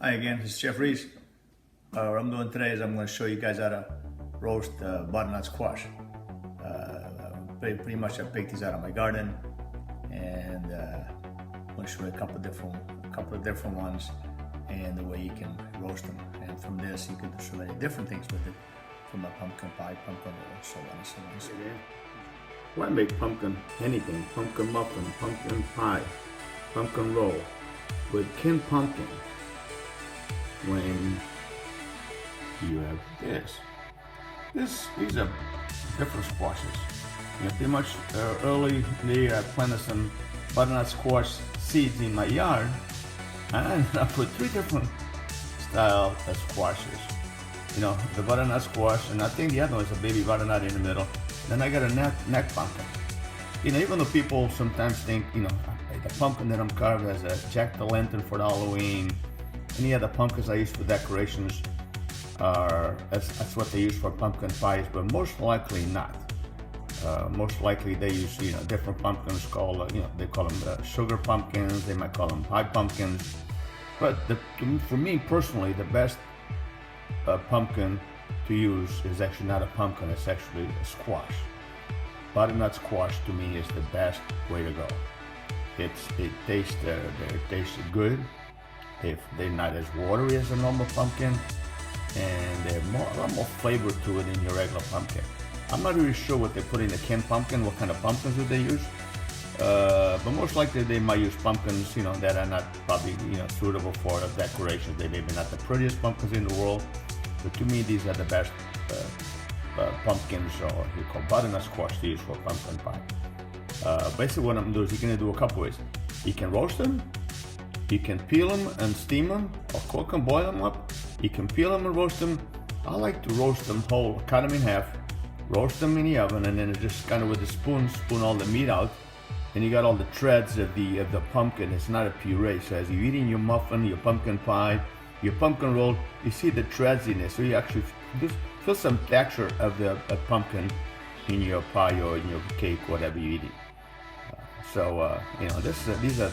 Hi again, this is Chef Reis. What I'm doing today is I'm going to show you guys how to roast butternut squash. Pretty much I picked these out of my garden, and I'm going to show you a couple of different ones and the way you can roast them. And from this you can do so many different things with it, from a pumpkin pie, pumpkin roll, so on and so on and so on. Why make pumpkin anything? Pumpkin muffin, pumpkin pie, pumpkin roll with canned pumpkin when you have this. These are different squashes. Pretty much early in the year I planted some butternut squash seeds in my yard, and I ended up with 3 different style of squashes. The butternut squash, and I think the other one is a baby butternut in the middle. Then I got a neck pumpkin. Even though people sometimes think, the pumpkin that I'm carving as a jack-o'-lantern for Halloween, any other pumpkins I use for decorations that's what they use for pumpkin pies, but most likely not. Most likely they use different pumpkins called they call them sugar pumpkins, they might call them pie pumpkins, but for me personally the best pumpkin to use is actually not a pumpkin, it's actually a squash. Butternut squash to me is the best way to go. It tastes good. They're not as watery as a normal pumpkin, and they're a lot more flavor to it than your regular pumpkin. I'm not really sure what they put in the canned pumpkin, what kind of pumpkins do they use, but most likely they might use pumpkins, that are not probably, suitable for decorations. They may be not the prettiest pumpkins in the world, but to me these are the best pumpkins, or you call butternut squash, to use for pumpkin pie. Basically what I'm doing is you're going to do a couple ways. You can roast them, you can peel them and steam them, or cook them, boil them up. You can peel them and roast them. I like to roast them whole, cut them in half, roast them in the oven, and then just kind of with a spoon all the meat out, and you got all the shreds of the pumpkin. It's not a puree, so as you're eating your muffin, your pumpkin pie, your pumpkin roll, you see the shreds in there, so you actually just feel some texture of the pumpkin in your pie or in your cake, whatever you're eating. These are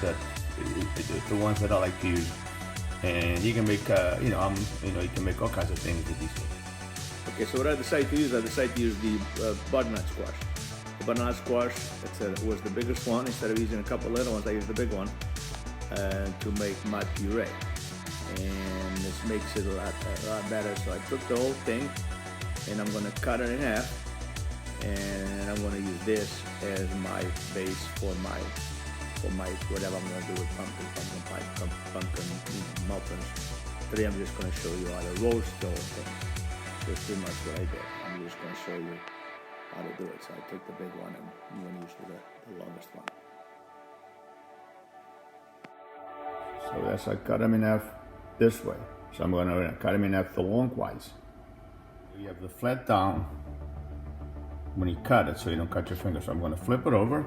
the ones that I like to use, and you can make you can make all kinds of things with these things. Okay, so what I decided to use the butternut squash. The butternut squash, was the biggest one. Instead of using a couple little ones, I used the big one to make my puree, and this makes it a lot better. So I took the whole thing, and I'm gonna cut it in half, and I'm gonna use this as my base for my whatever I'm gonna do with pumpkin pie, pumpkin muffins. Today I'm just gonna show you how to roast the whole thing. That's pretty much what I did. I'm just gonna show you how to do it. So I took the big one, and I'm gonna use the longest one. So that's, I cut them in half this way. So I'm gonna cut them in half the longwise. You have the flat down when you cut it, so you don't cut your fingers. So I'm gonna flip it over,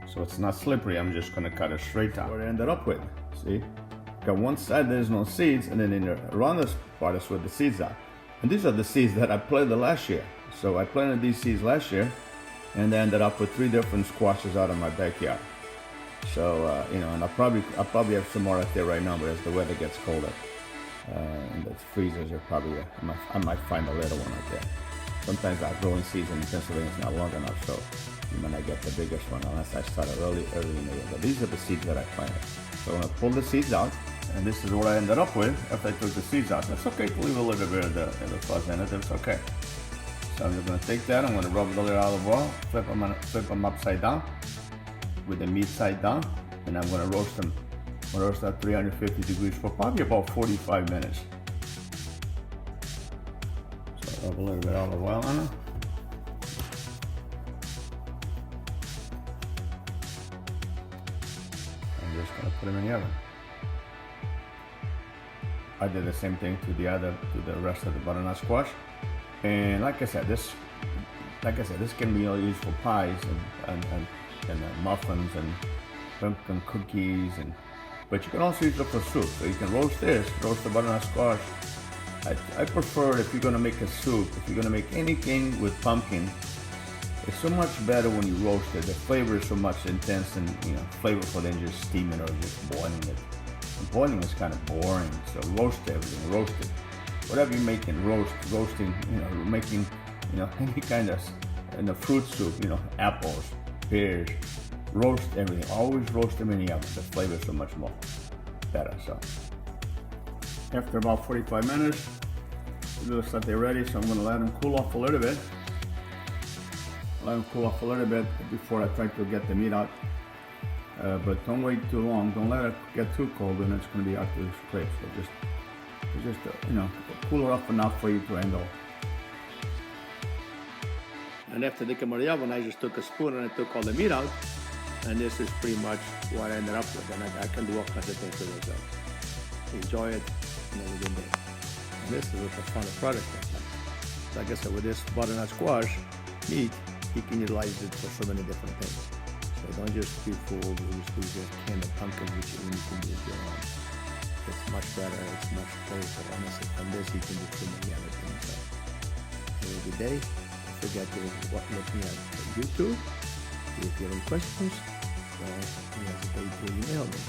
so it's not slippery. I'm just gonna cut it straight down. What I ended up with, see? Got one side there's no seeds, and then around this part is where the seeds are. And these are the seeds that I planted last year. So I planted these seeds last year, and I ended up with 3 different squashes out of my backyard. So and I'll probably have some more out there right now, but as the weather gets colder, and the freezers are probably, I might find a little one out there. Sometimes our growing season in Pennsylvania is not long enough, so you might not get the biggest one unless I start early in the year. But these are the seeds that I planted. So I'm gonna pull the seeds out, and this is what I ended up with after I took the seeds out. It's okay to leave a little bit of the fuzz in it, it's okay. So I'm just gonna take that, I'm gonna rub it a little olive oil, flip them upside down, with the meat side down, and I'm gonna roast them. I'm gonna roast at 350 degrees for probably about 45 minutes. So rub a little bit of olive oil on it. I'm just gonna put them in the oven. I did the same thing to the rest of the butternut squash, and like I said, this can be all used for pies and muffins and pumpkin cookies, but you can also use it for soup. So you can roast the butternut squash. I prefer, if you're gonna make a soup, if you're gonna make anything with pumpkin, It's so much better when you roast it. The flavor is so much intense and flavorful than just steaming or just boiling it. Boiling is kind of boring, so roast everything, roast it. Whatever you're making, roasting, making, any kind of fruit soup, apples, pears, roast everything. Always roast them in the oven. The flavor is so much more better. So after about 45 minutes, it looks like they're ready. So I'm going to let them cool off a little bit. Let them cool off a little bit before I try to get the meat out. But don't wait too long. Don't let it get too cold, and it's going to be out to crisp. So just cool it off enough for you to handle. And after they come out of the oven, I just took a spoon and I took all the meat out. And this is pretty much what I ended up with. And I can do all kinds of things with it. So enjoy it and have a good day. And this is a fun product. Like I said, with this butternut squash meat, you can utilize it for so many different things. So don't just be fooled with just canned pumpkin, which you can do your own. It's much better, it's much closer. Honestly, from this you can do so many other things. So have a good day. Don't forget to look me at YouTube. If you have any questions, don't hesitate to email me.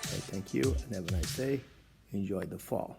So thank you and have a nice day. Enjoy the fall.